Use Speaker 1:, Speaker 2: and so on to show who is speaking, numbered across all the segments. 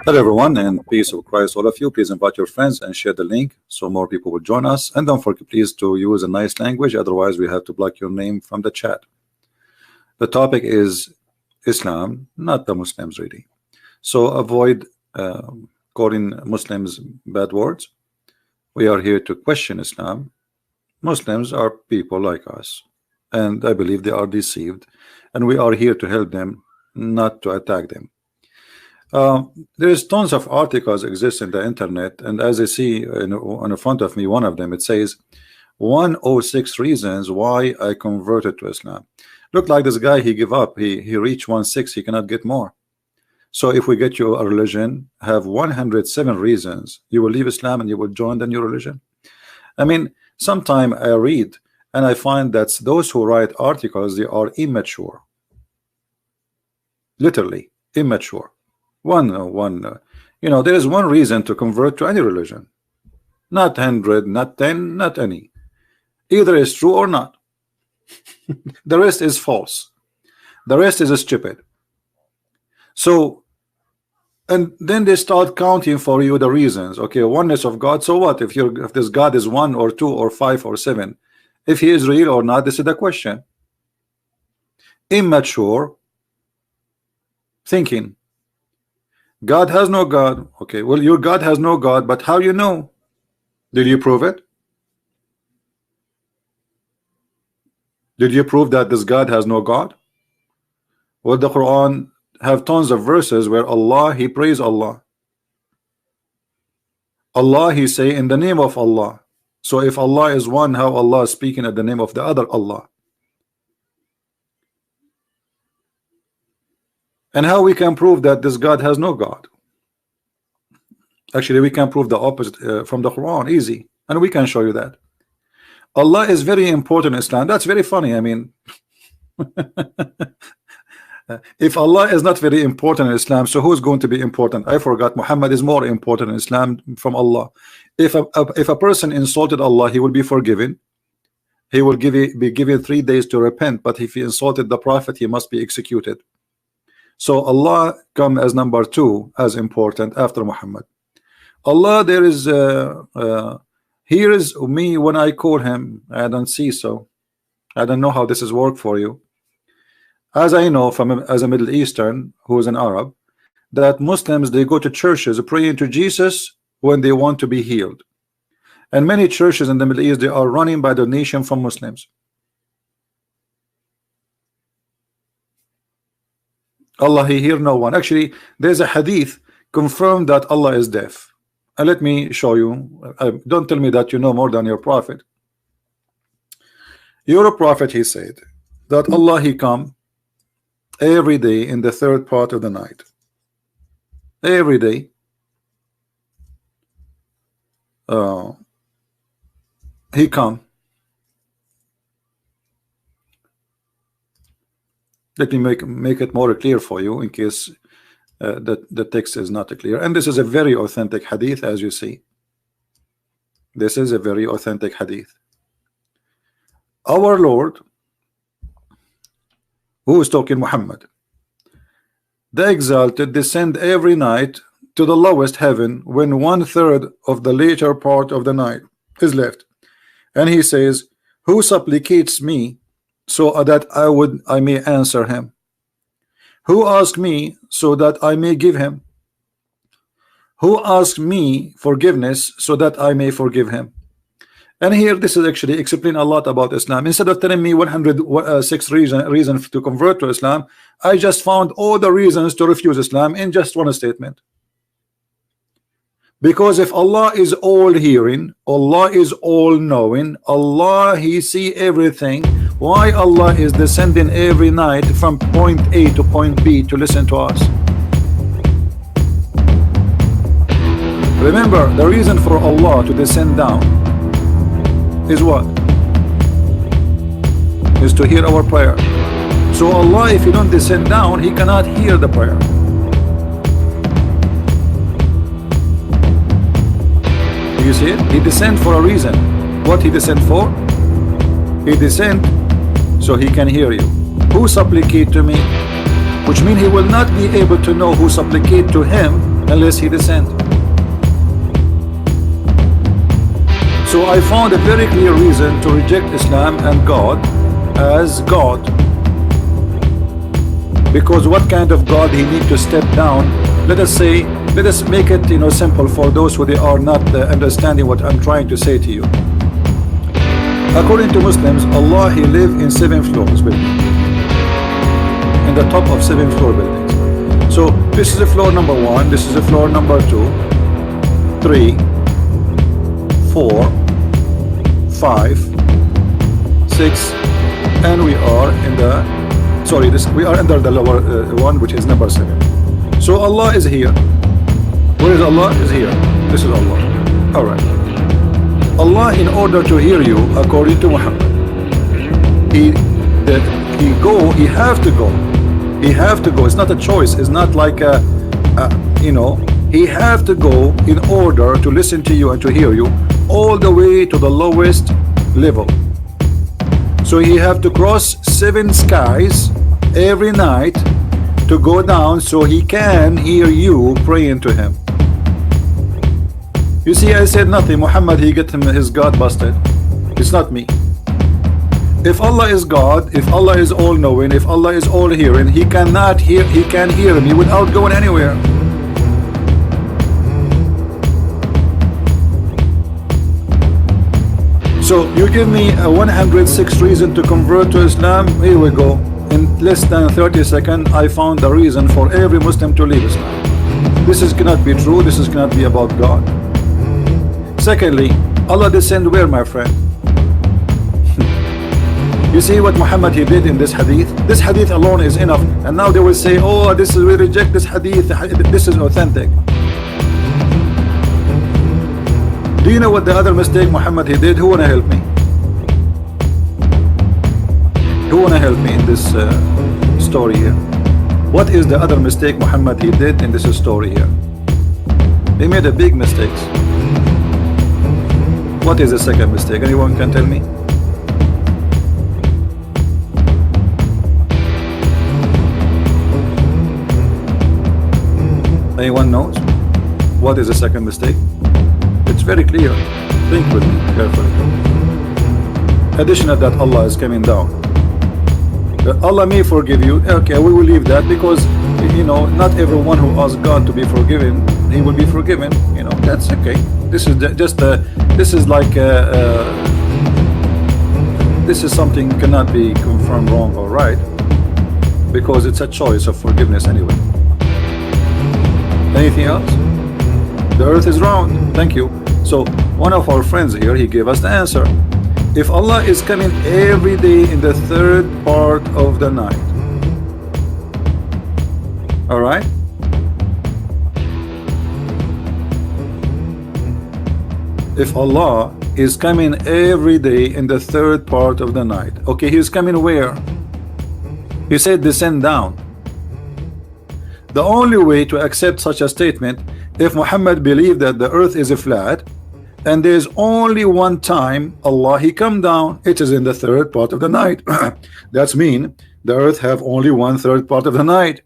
Speaker 1: Hello everyone, and peace of Christ all of you. Please invite your friends and share the link so more people will join us, and don't forget please to use a nice language, otherwise we have to block your name from the chat. The topic is Islam, not the Muslims really, so avoid calling Muslims bad words. We are here to question Islam. Muslims are people like us, and I believe they are deceived, and we are here to help them, not to attack them. There is tons of articles exist in the internet, and as I see on the front of me, one of them, it says 106 reasons why I converted to Islam. Look like this guy, he give up, he reached 106, he cannot get more. So if we get you a religion, have 107 reasons you will leave Islam and you will join the new religion. I mean, sometime I read and I find that those who write articles, they are immature, literally immature. You know, there is one reason to convert to any religion, not 100, not 10, not any. Either is true or not. The rest is false. The rest is stupid. So, and then they start counting for you the reasons. Okay, oneness of God. So what if this God is 1 or 2 or 5 or 7? If he is real or not, this is the question. Immature thinking. God has no God. Okay, well, your God has no God, but how you know? Did you prove it? Did you prove that this God has no God? Well, the Quran have tons of verses where Allah, he praise Allah. Allah, he say in the name of Allah. So if Allah is one, how Allah is speaking at the name of the other Allah? And how we can prove that this God has no God? Actually, we can prove the opposite from the Quran, easy, and we can show you that Allah is very important in Islam. That's very funny. I mean, if Allah is not very important in Islam, so who's going to be important? I forgot. Muhammad is more important in Islam from Allah. If a person insulted Allah, he will be forgiven. He will be given 3 days to repent. But if he insulted the Prophet, he must be executed. So Allah come as number 2 as important after Muhammad. Allah, there is here is me when I call him. I don't see, so I don't know how this is work for you. As I know as a Middle Eastern who is an Arab, that Muslims, they go to churches praying to Jesus when they want to be healed, and many churches in the Middle East, they are running by donation from Muslims. Allah, he hear no one. Actually, there's a hadith confirmed that Allah is deaf. And let me show you. Don't tell me that you know more than your prophet. Your prophet, he said that Allah, he come every day in the 3rd part of the night. Every day. He come. Let me make it more clear for you in case the text is not clear. And this is a very authentic hadith, as you see. This is a very authentic hadith. Our Lord, who is talking, Muhammad, the exalted, descend every night to the lowest heaven when 1/3 of the later part of the night is left, and he says, who supplicates me so that I may answer him? Who asks me so that I may give him? Who asks me forgiveness so that I may forgive him? And here, this is actually explain a lot about Islam. Instead of telling me 106 reasons to convert to Islam, I just found all the reasons to refuse Islam in just one statement. Because if Allah is all hearing, Allah is all knowing, Allah, he see everything, why Allah is descending every night from point A to point B to listen to us? Remember, the reason for Allah to descend down is what? Is to hear our prayer. So Allah, if you don't descend down, he cannot hear the prayer. Do you see it? He descend for a reason. What he descend for? He descend so he can hear you. Who supplicate to me? Which means he will not be able to know who supplicate to him unless he descend. So I found a very clear reason to reject Islam and God as God, because what kind of God he need to step down? Let us say, let us make it, you know, simple for those who they are not understanding what I'm trying to say to you. According to Muslims, Allah, he live in 7 floors building, in the top of 7 floor buildings. So this is a floor number 1, this is a floor number 2, 3, 4, 5, 6, and we are in the, sorry, this, we are under the lower one, which is number 7. So Allah is here. Where is Allah? Is here. This is Allah. All right. Allah, in order to hear you, according to Muhammad, he have to go. He have to go. It's not a choice. It's not like you know, he have to go in order to listen to you and to hear you all the way to the lowest level. So he have to cross 7 skies every night to go down so he can hear you praying to him. You see, I said nothing. Muhammad, he get him his God busted. It's not me. If Allah is God, if Allah is all-knowing, if Allah is all-hearing, he cannot hear, he can hear me without going anywhere. So you give me a 106 reason to convert to Islam. Here we go. In less than 30 seconds, I found the reason for every Muslim to leave Islam. This is cannot be true. This is cannot be about God. Secondly, Allah descend where, my friend? You see what Muhammad he did in this hadith? This hadith alone is enough. And now they will say, oh, this is, we reject this hadith. This is authentic. Do you know what the other mistake Muhammad he did? Who wanna help me? Who wanna help me in this story here? What is the other mistake Muhammad he did in this story here? He made a big mistakes. What is the second mistake? Anyone can tell me? Anyone knows? What is the second mistake? It's very clear. Think with me carefully. Additional that Allah is coming down. Allah may forgive you. Okay, we will leave that because, you know, not everyone who asks God to be forgiven, he will be forgiven. You know, that's okay. This is just this is like this is something cannot be confirmed wrong or right, because it's a choice of forgiveness anyway. Anything else? The earth is round. Thank you. So one of our friends here, he gave us the answer. If Allah is coming every day in the 3rd part of the night, all right, if Allah is coming every day in the 3rd part of the night, okay, he's coming where? He said descend down. The only way to accept such a statement, if Muhammad believed that the earth is flat and there's only one time Allah he come down, it is in the 3rd part of the night. That's mean the earth have only 1/3 part of the night.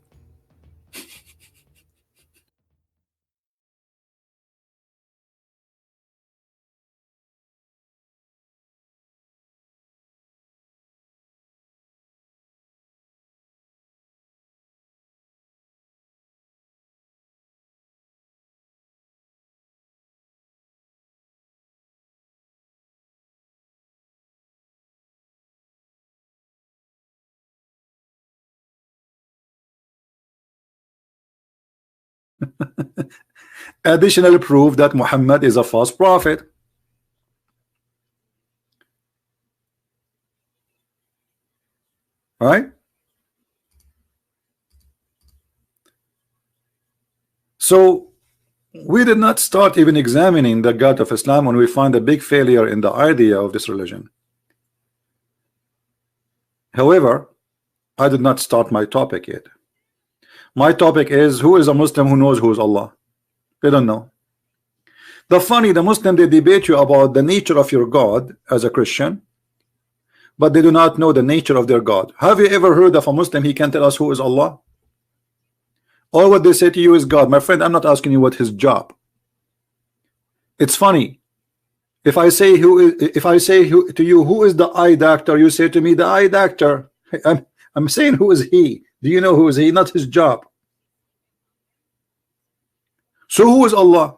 Speaker 1: Additional proof that Muhammad is a false prophet. Right? So we did not start even examining the God of Islam when we find a big failure in the idea of this religion. However, I did not start my topic yet. My topic is, who is a Muslim who knows who is Allah? They don't know. The Muslim, they debate you about the nature of your God as a Christian, but they do not know the nature of their God. Have you ever heard of a Muslim he can tell us who is Allah? All what they say to you is God. My friend, I'm not asking you what his job. It's funny. If I say to you, who is the eye doctor, you say to me, the eye doctor. I'm saying, who is he? Do you know who is he? Not his job. So who is Allah?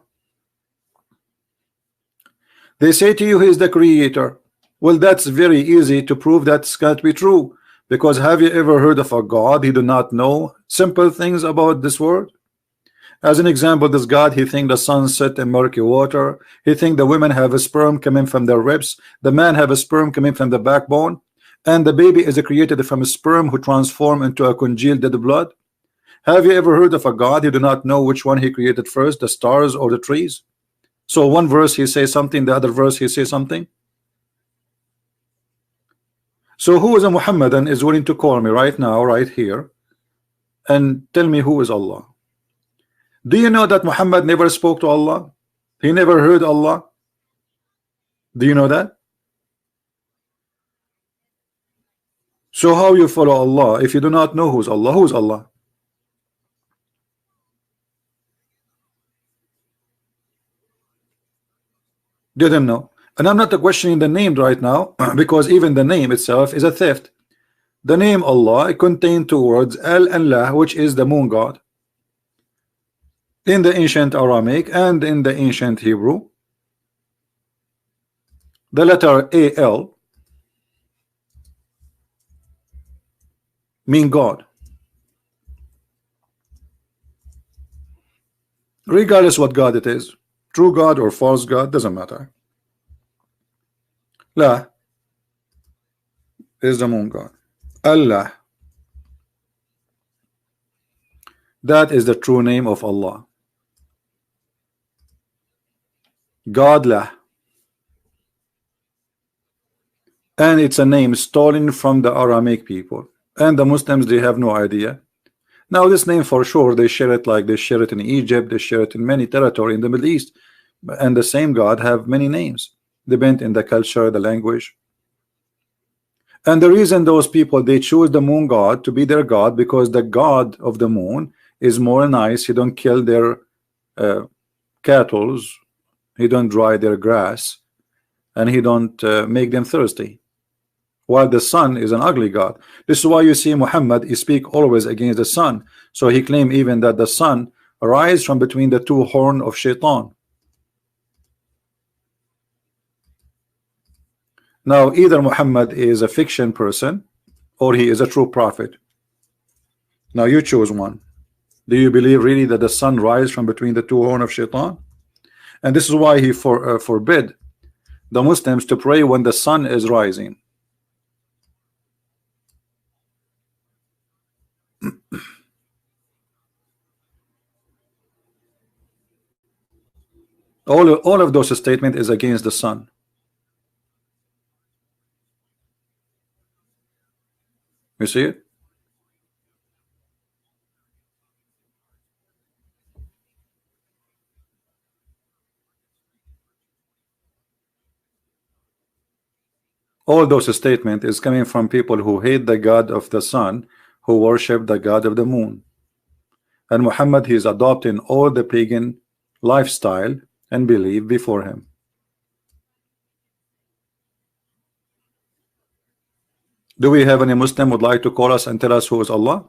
Speaker 1: They say to you he is the creator. Well, that's very easy to prove that can't be true, because have you ever heard of a God he do not know simple things about this world? As an example, this God, he think the sun set in murky water. He think the women have a sperm coming from their ribs, the man have a sperm coming from the backbone, and the baby is created from a sperm who transform into a congealed dead blood. Have you ever heard of a God who do not know which one he created first, the stars or the trees? So one verse he says something, the other verse he says something. So who is a Muhammadan is willing to call me right now, right here, and tell me who is Allah? Do you know that Muhammad never spoke to Allah? He never heard Allah. Do you know that? So how you follow Allah if you do not know who's Allah? Who's Allah? Didn't know. And I'm not questioning the name right now, because even the name itself is a theft. The name Allah contains two words, Al and La, which is the moon god. In the ancient Aramaic and in the ancient Hebrew, the letter Al mean God. Regardless what God it is, true God or false God, doesn't matter. La is the moon god. Allah, that is the true name of Allah. Godlah, and it's a name stolen from the Aramaic people, and the Muslims, they have no idea. Now this name for sure they share it, like they share it in Egypt, they share it in many territory in the Middle East, and the same God have many names, depend in the culture, the language. And the reason those people, they choose the moon god to be their god, because the god of the moon is more nice. He don't kill their cattle, he don't dry their grass, and he don't make them thirsty, while the sun is an ugly god. This is why you see Muhammad, he speak always against the sun. So he claim even that the sun arise from between the two horns of Shaitan. Now either Muhammad is a fiction person or he is a true prophet. Now you choose one. Do you believe really that the sun rise from between the two horns of Shaitan? And this is why he forbid the Muslims to pray when the sun is rising. All of those statements is against the sun. You see it? All those statements is coming from people who hate the God of the sun, who worship the God of the moon. And Muhammad, he is adopting all the pagan lifestyle and belief before him. Do we have any Muslim would like to call us and tell us who is Allah?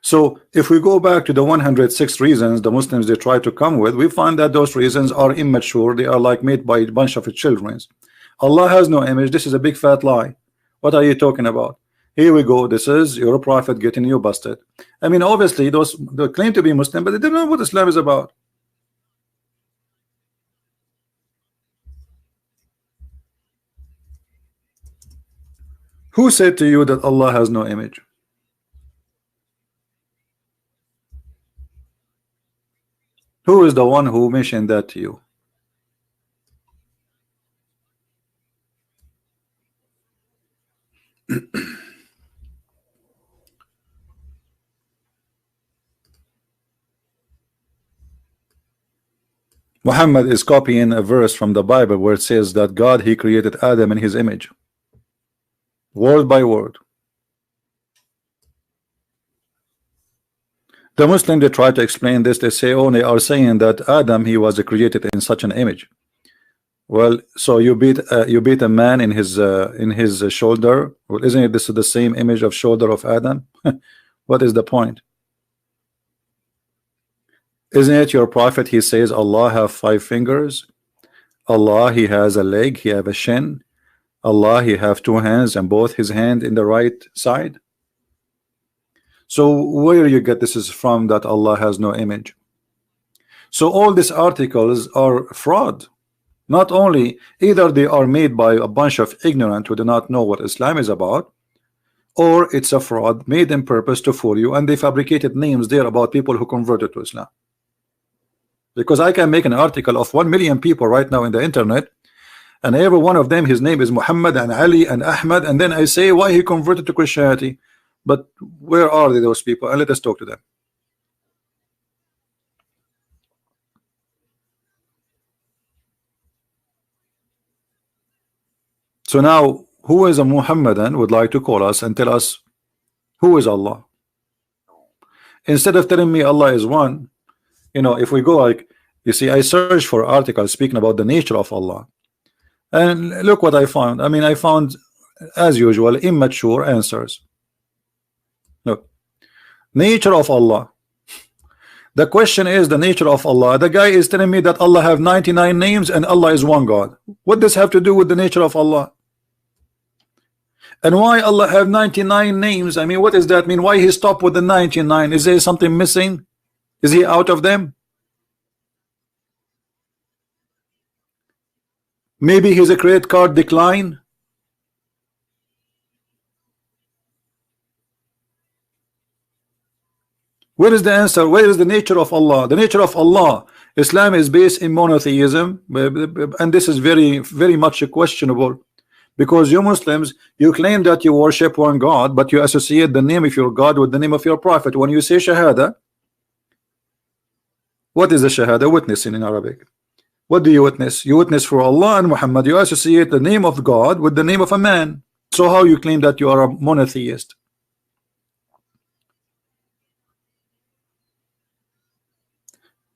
Speaker 1: So if we go back to the 106 reasons the Muslims they try to come with, we find that those reasons are immature. They are like made by a bunch of children. Allah has no image. This is a big fat lie. What are you talking about? Here we go. This is your prophet getting you busted. I mean, obviously those they claim to be Muslim, but they don't know what Islam is about. Who said to you that Allah has no image? Who is the one who mentioned that to you? Muhammad is copying a verse from the Bible where it says that God, he created Adam in his image, word by word. The Muslim, they try to explain this. They say, oh, they are saying that Adam, he was created in such an image. Well, so you beat a man in his shoulder. Well, isn't it this is the same image of shoulder of Adam? What is the point? Isn't it your prophet? He says Allah have 5 fingers. Allah, he has a leg, he have a shin. Allah, he have 2 hands and both his hand in the right side. So where you get this is from, that Allah has no image? So all these articles are fraud. Not only either they are made by a bunch of ignorant who do not know what Islam is about, or it's a fraud made in purpose to fool you, and they fabricated names there about people who converted to Islam. Because I can make an article of 1 million people right now in the internet, and every one of them, his name is Muhammad and Ali and Ahmad, and then I say why he converted to Christianity. But where are they, those people? And let us talk to them. So now, who is a Muhammadan would like to call us and tell us who is Allah? Instead of telling me Allah is one, you know, if we go like, you see, I searched for articles speaking about the nature of Allah, and look what I found. I mean, I found, as usual, immature answers. Look, nature of Allah. The question is the nature of Allah. The guy is telling me that Allah have 99 names and Allah is one God. What does have to do with the nature of Allah? And why Allah have 99 names? I mean, what does that mean? Why he stopped with the 99? Is there something missing? Is he out of them? Maybe his credit card decline. Where is the answer? Where is the nature of Allah? The nature of Allah. Islam is based in monotheism, and this is very, very much questionable, because you Muslims, you claim that you worship one God, but you associate the name of your God with the name of your prophet. When you say Shahada, what is the Shahada? Witnessing in Arabic. What do you witness? You witness for Allah and Muhammad. You associate the name of God with the name of a man. So how you claim that you are a monotheist?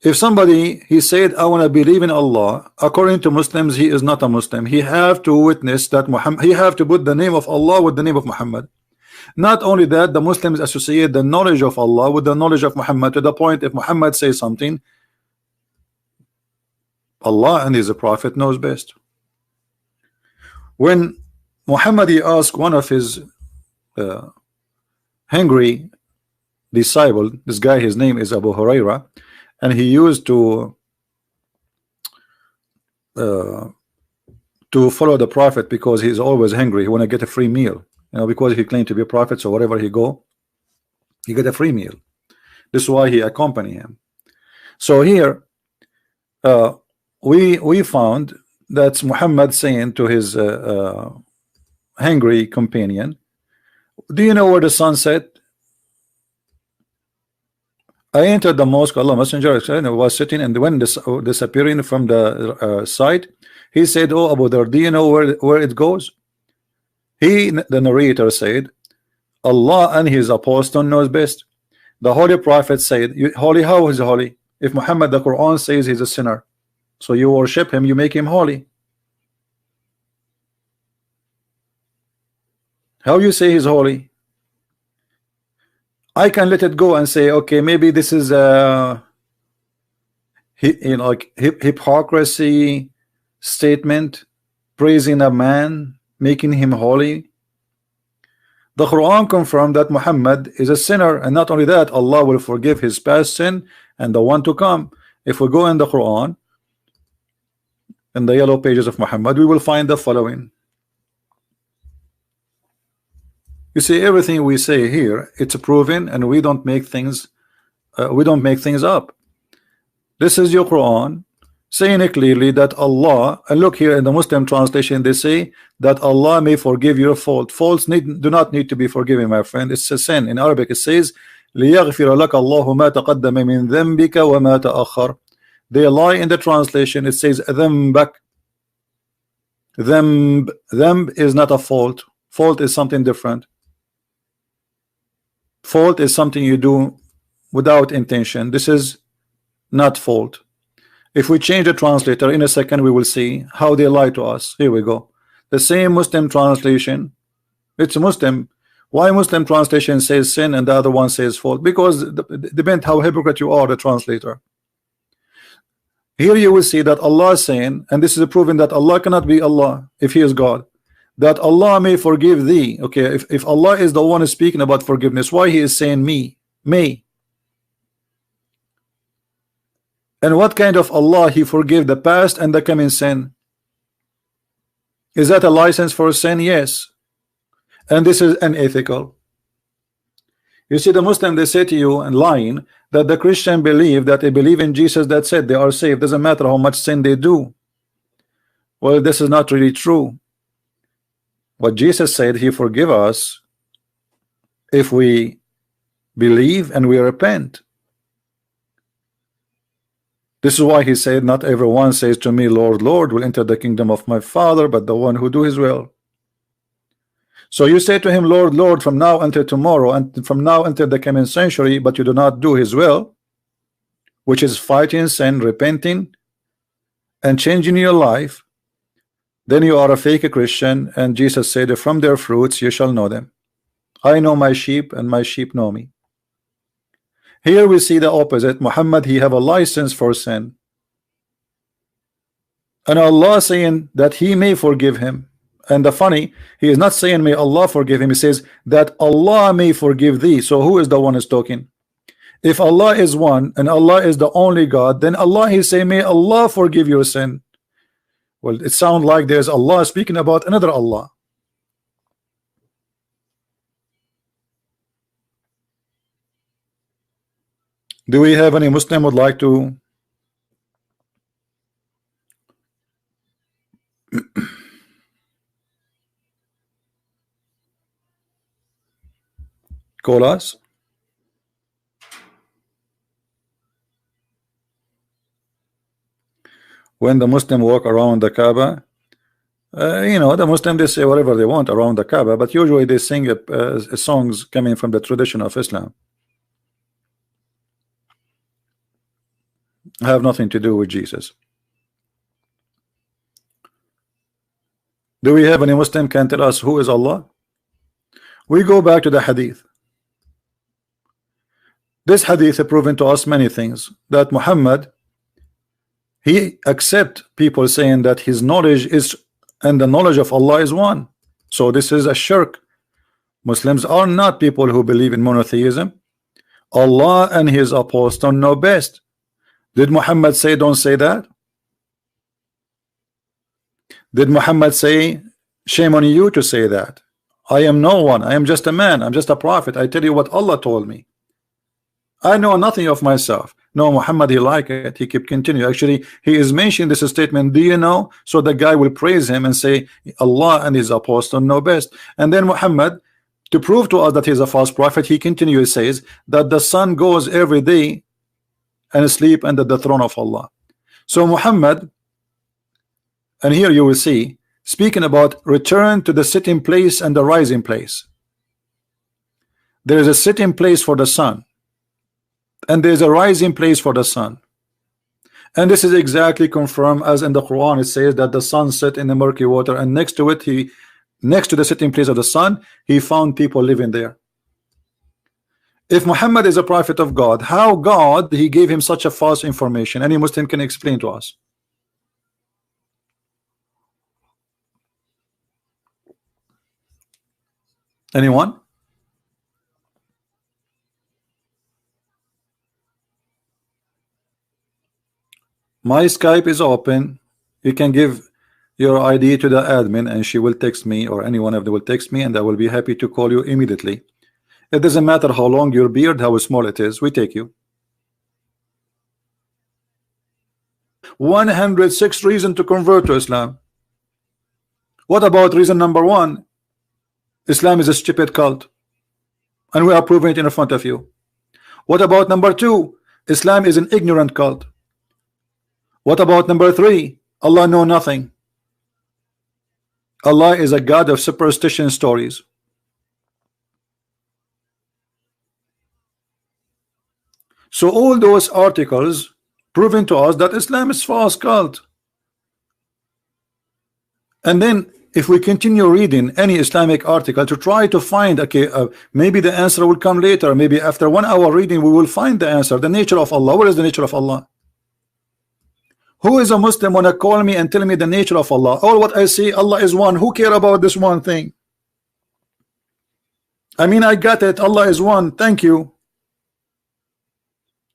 Speaker 1: If somebody, he said, I want to believe in Allah, according to Muslims, he is not a Muslim. He have to witness that Muhammad, he have to put the name of Allah with the name of Muhammad. Not only that, the Muslims associate the knowledge of Allah with the knowledge of Muhammad, to the point if Muhammad says something, Allah and his prophet knows best. When Muhammad, he asked one of his hungry disciple, this guy, his name is Abu Huraira, and he used to follow the prophet because he's always hungry. He want to get a free meal, you know, because he claimed to be a prophet. So wherever he go, he get a free meal. This is why he accompany him. So here, we found that's Muhammad saying to his hungry companion, "Do you know where the sun set?" I entered the mosque, Allah Messenger was sitting, and when disappearing from the sight, he said, "Oh Abu Dhar, do you know where it goes?" The narrator said, "Allah and his apostle knows best." The Holy Prophet said, "Holy, how is holy? If Muhammad, the Quran says he's a sinner, so you worship him, you make him holy. How you say he's holy?" I can let it go and say, okay, maybe this is a like hypocrisy statement, praising a man, making him holy. The Quran confirmed that Muhammad is a sinner, and not only that, Allah will forgive his past sin and the one to come. If we go in the Quran, in the yellow pages of Muhammad, we will find the following. You see, everything we say here, it's proven, and we don't make things up. This is your Quran saying it clearly that Allah, and look here in the Muslim translation, they say that Allah may forgive your fault. Faults do not need to be forgiven, my friend. It's a sin. In Arabic it says لِيَغْفِرَ لَكَ اللَّهُ مَا تَقَدَّمَ مِنْ ذَنْبِكَ وَمَا تَأَخَّرَ. They lie in the translation. It says ذَنْبَك. Dhanb is not a fault. Fault is something different. Fault is something you do without intention. This is not fault. If we change the translator in a second, we will see how they lie to us. Here we go. The same Muslim translation. It's Muslim. Why Muslim translation says sin and the other one says fault? Because it depends how hypocrite you are, the translator. Here you will see that Allah is saying, and this is proving that Allah cannot be Allah if He is God, that Allah may forgive thee. Okay, if Allah is the one speaking about forgiveness, why He is saying me, may? And what kind of Allah He forgive the past and the coming sin? Is that a license for sin? Yes. And this is unethical. You see, the Muslim, they say to you and lying that the Christian believe that they believe in Jesus, that's it, they are saved, doesn't matter how much sin they do. Well, this is not really true. What Jesus said, He forgive us if we believe and we repent. This is why He said, not everyone says to me, Lord, Lord, will enter the kingdom of my Father, but the one who do His will. So you say to Him, Lord, Lord, from now until tomorrow, and from now until the coming century, but you do not do His will, which is fighting sin, repenting, and changing your life, then you are a fake Christian. And Jesus said, from their fruits you shall know them. I know my sheep, and my sheep know me. Here we see the opposite. Muhammad, he have a license for sin, and Allah saying that He may forgive him. And the funny, He is not saying may Allah forgive him, He says that Allah may forgive thee. So who is the one is talking? If Allah is one and Allah is the only God, then Allah is saying may Allah forgive your sin. Well, it sounds like there's Allah speaking about another Allah. Do we have any Muslim would like to call us? When the Muslim walk around the Kaaba, you know, the Muslim, they say whatever they want around the Kaaba, but usually they sing songs coming from the tradition of Islam. Have nothing to do with Jesus. Do we have any Muslim can tell us who is Allah? We go back to the hadith. This hadith has proven to us many things, that Muhammad, he accept people saying that his knowledge is and the knowledge of Allah is one. So this is a shirk. Muslims are not people who believe in monotheism. Allah and His apostle know best. Did Muhammad say don't say that? Did Muhammad say shame on you to say that? I am no one, I am just a man, I'm just a prophet, I tell you what Allah told me. I know nothing of myself. No, Muhammad, he like it. He keep continue. Actually, he is mentioning this statement, do you know? So the guy will praise him and say Allah and His apostle know best. And then Muhammad, to prove to us that he's a false prophet, he continues says that the sun goes every day and sleep under the throne of Allah. So Muhammad, and here you will see, speaking about return to the sitting place and the rising place. There is a sitting place for the sun, and there is a rising place for the sun. And this is exactly confirmed as in the Quran. It says that the sun set in the murky water, and next to it, next to the sitting place of the sun, he found people living there. If Muhammad is a prophet of God, how God he gave him such a false information? Any Muslim can explain to us. Anyone? My Skype is open. You can give your ID to the admin and she will text me, or any one of them will text me, and I will be happy to call you immediately. It doesn't matter how long your beard, how small it is, we take you. 106 reasons to convert to Islam. What about reason number 1? Islam is a stupid cult, and we are proving it in front of you. What about number 2? Islam is an ignorant cult. What about number 3? Allah know nothing. Allah is a God of superstition stories. So all those articles proving to us that Islam is false cult. And then if we continue reading any Islamic article to try to find, okay, maybe the answer will come later, maybe after 1 hour reading we will find the answer. The nature of Allah, what is the nature of Allah? Who is a Muslim wanna call me and tell me the nature of Allah? All what I say, Allah is one. Who care about this one thing? I mean, I got it, Allah is one, thank you.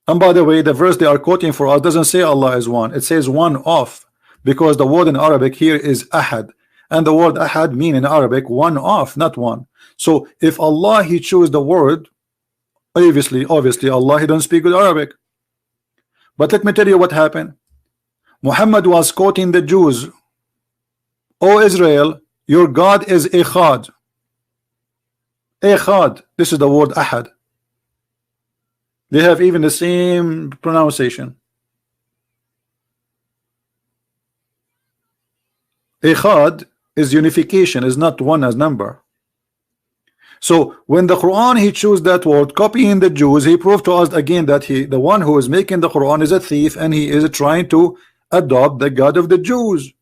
Speaker 1: And by the way, the verse they are quoting for us doesn't say Allah is one, it says one of, because the word in Arabic here is ahad, and the word ahad mean in Arabic one of, not one. So if Allah he chose the word, obviously Allah he don't speak good Arabic. But let me tell you what happened. Muhammad was quoting the Jews. O Israel, your God is Echad. Echad, this is the word ahad. They have even the same pronunciation. Echad is unification, is not one as number. So when the Quran he chose that word, copying the Jews, he proved to us again that the one who is making the Quran is a thief, and he is trying to adopt the God of the Jews.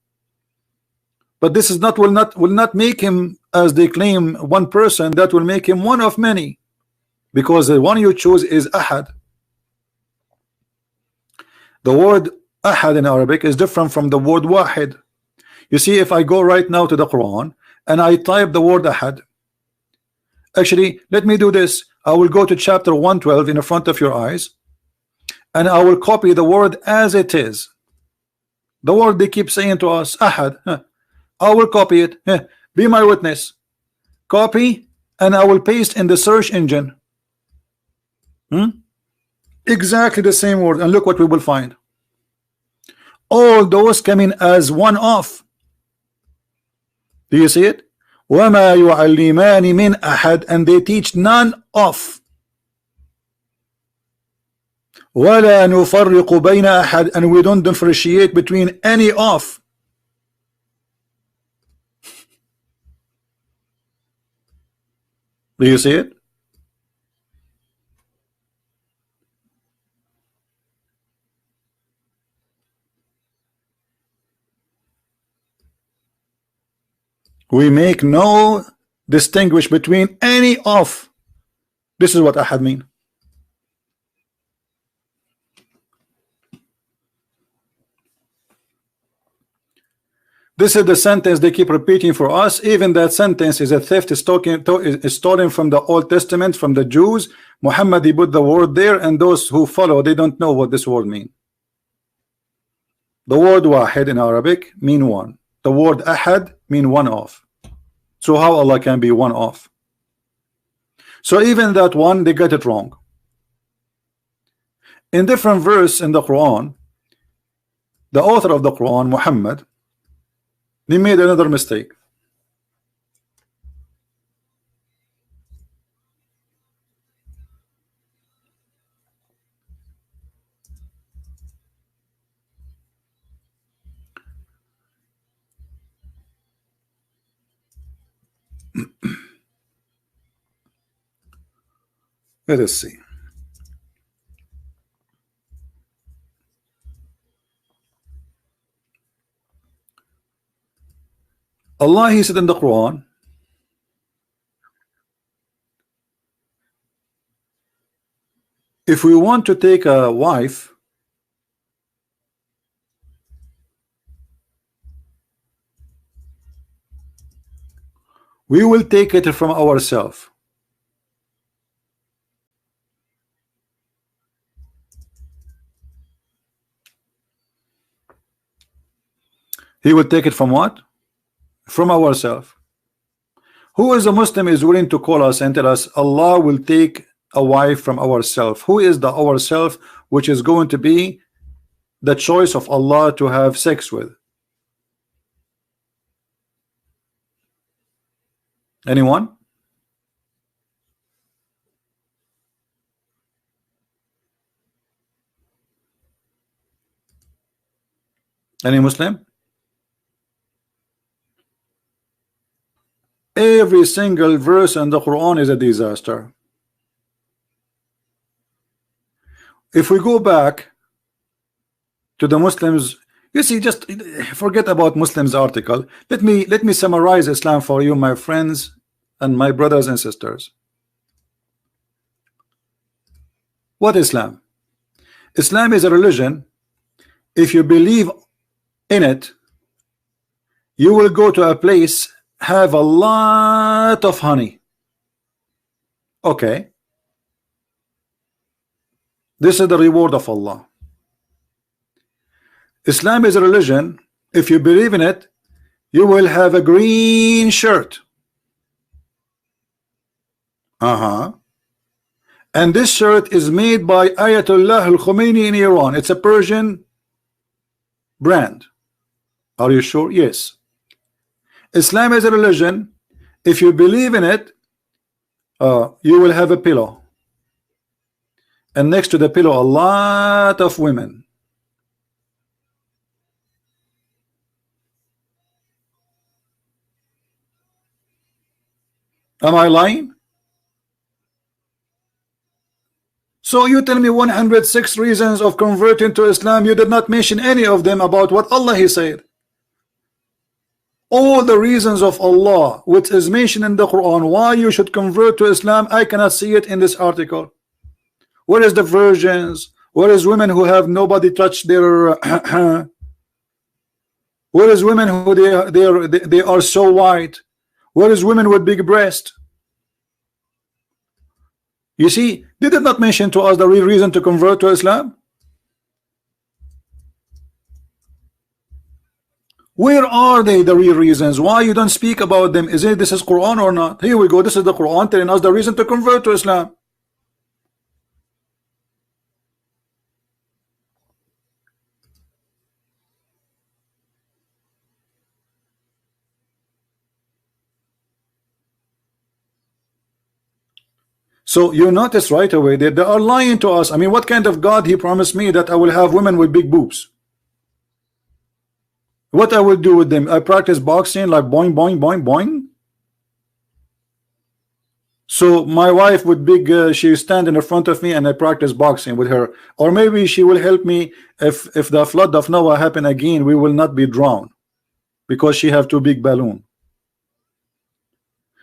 Speaker 1: But this is not will not make him, as they claim, one person. That will make him one of many, because the one you choose is ahad. The word ahad in Arabic is different from the word wahid. You see, if I go right now to the Quran and I type the word ahad, actually let me do this. I will go to chapter 112 in front of your eyes, and I will copy the word as it is. The word they keep saying to us, ahad. I will copy it. Be my witness. Copy, and I will paste in the search engine. Exactly the same word, and look what we will find. All those coming as one off. Do you see it? وَمَا يُعَلِّمَانِ مِنْ أَحَدٍ, and they teach none of. وَلَا نُفَرِّقُ بَيْنَ أَحَدٍ, and we don't differentiate between any of. Do you see it? We make no distinguish between any of. This is what ahad mean. This is the sentence they keep repeating for us. Even that sentence is a theft, is stolen from the Old Testament, from the Jews. Muhammad he put the word there, and those who follow, they don't know what this word mean. The word wahid in Arabic mean one. The word ahad mean one of. So how Allah can be one of? So even that one, they got it wrong. In different verse in the Quran, the author of the Quran, Muhammad, they made another mistake. Let us see. Allah he said in the Quran, if we want to take a wife, we will take it from ourselves. He will take it from what? From ourselves. Who is a Muslim is willing to call us and tell us Allah will take a wife from ourselves? Who is the ourself which is going to be the choice of Allah to have sex with? Anyone? Any Muslim? Every single verse in the Quran is a disaster. if we go back to the Muslims, you see, just forget about Muslims article. Let me summarize Islam for you, my friends and my brothers and sisters. What Islam? Islam is a religion. If you believe in it, you will go to a place, have a lot of honey. Okay, this is the reward of Allah. Islam is a religion. If you believe in it, you will have a green shirt. And this shirt is made by Ayatollah al-Khomeini in Iran. It's a Persian brand. Are you sure? Yes. Islam is a religion. If you believe in it, you will have a pillow, and next to the pillow a lot of women. Am I lying? So you tell me 106 reasons of converting to Islam. You did not mention any of them about what Allah He said. All the reasons of Allah which is mentioned in the Quran why you should convert to Islam, I cannot see it in this article. Where is the virgins? Where is women who have nobody touch their where is women who they are so white? Where is women with big breast? You see, they did not mention to us the real reason to convert to Islam. Where are they, the real reasons? Why you don't speak about them? Is it this is Quran or not? Here we go. This is the Quran telling us the reason to convert to Islam. So you notice right away that they are lying to us. I mean, what kind of God He promised me that I will have women with big boobs? What I will do with them? I practice boxing like boing, boing, boing, boing. So my wife would she stand in the front of me and I practice boxing with her. Or maybe she will help me if the flood of Noah happen again, we will not be drowned because she have too big balloon.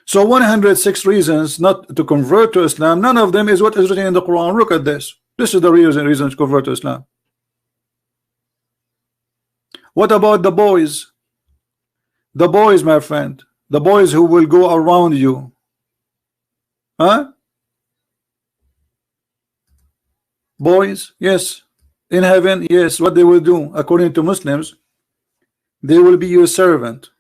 Speaker 1: So 106 reasons not to convert to Islam, none of them is what is written in the Quran. Look at this. This is the reason to convert to Islam. What about the boys? The boys, my friend, the boys who will go around you. Huh? Boys, yes. In heaven, yes. What they will do, according to Muslims, they will be your servant.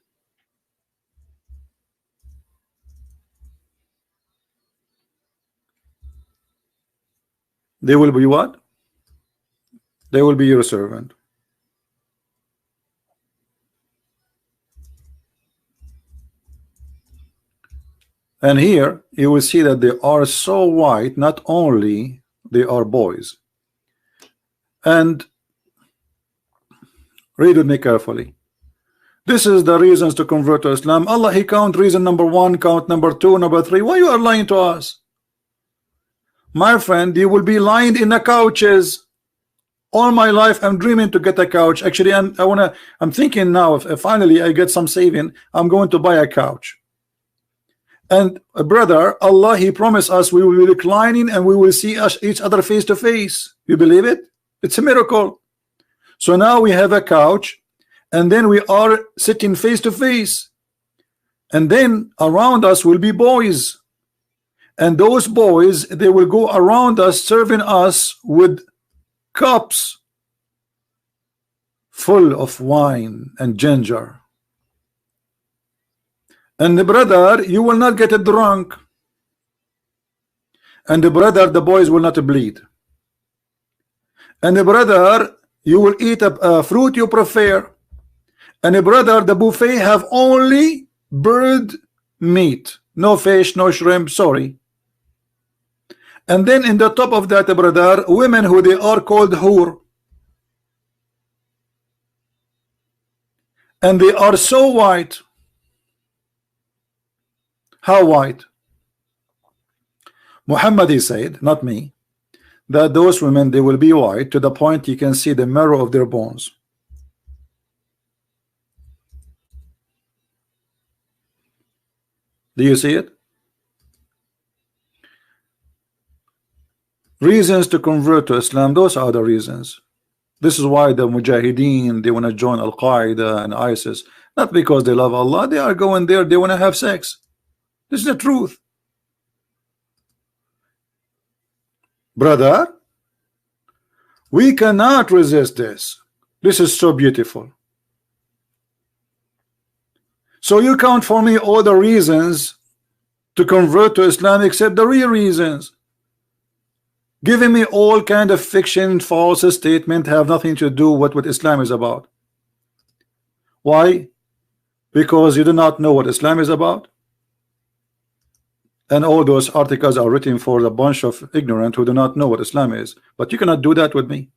Speaker 1: They will be what? They will be your servant. And here you will see that they are so white, not only they are boys. And read with me carefully. This is the reasons to convert to Islam. Allah He count reason number 1, count number 2, number 3. Why you are lying to us? My friend, you will be lying in the couches. All my life I'm dreaming to get a couch. Actually, I'm thinking now if finally I get some saving, I'm going to buy a couch. And brother, Allah He promised us we will be reclining and we will see each other face to face. You believe it? It's a miracle. So now we have a couch and then we are sitting face to face, and then around us will be boys. And those boys, they will go around us serving us with cups full of wine and ginger. And the brother, you will not get drunk. And the brother, the boys will not bleed. And the brother, you will eat a fruit you prefer. And the brother, the buffet have only bird meat. No fish, no shrimp, sorry. And then in the top of that, brother, women who they are called hur. And they are so white. How white? Muhammad, he said, not me, that those women, they will be white to the point you can see the marrow of their bones. Do you see it? Reasons to convert to Islam, those are the reasons. This is why the Mujahideen, they want to join Al-Qaeda and ISIS, not because they love Allah. They are going there, they want to have sex. This is the truth. Brother, we cannot resist this. This is so beautiful. So you count for me all the reasons to convert to Islam except the real reasons. Giving me all kind of fiction, false statement, have nothing to do with what Islam is about. Why? Because you do not know what Islam is about. And all those articles are written for a bunch of ignorant who do not know what Islam is. But you cannot do that with me.